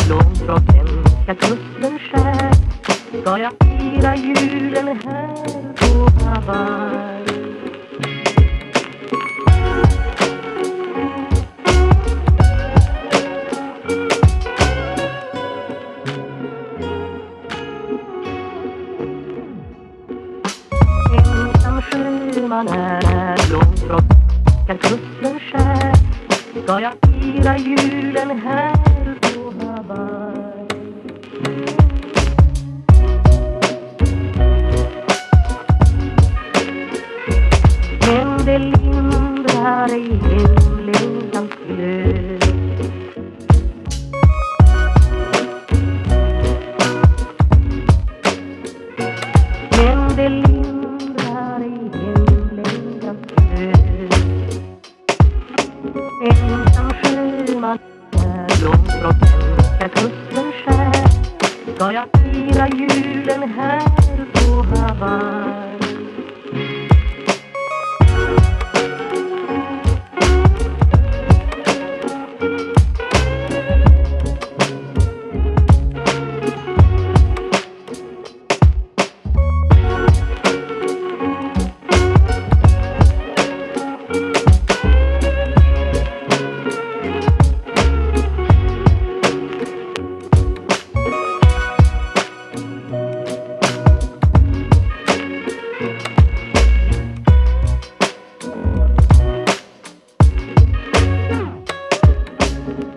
Långt från svenska kusten skär ska jag fira julen här på Hawaii. Ensam sjöman är långt från svenska kusten skär ska jag fira julen här på Hawaii. Men det lindrar i hemlängtans glöd. Men det lindrar i hemlängtans glöd. Ensam sjöman är långt från svenska kusten skär ska jag fira julen här på Hawaii.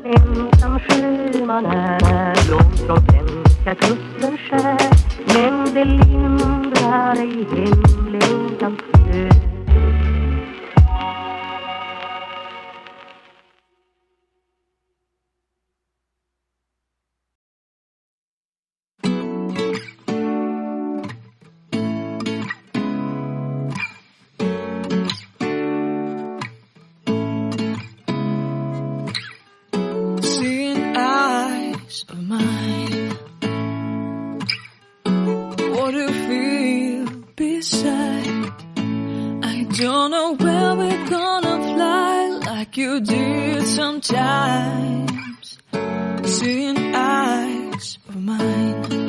Ensam sjöman är långt från svenska kusten skär men det lindrar i hemlängtans glöd. Of mine, what do you feel beside? I don't know where we're gonna fly like you did sometimes. Seeing eyes of mine.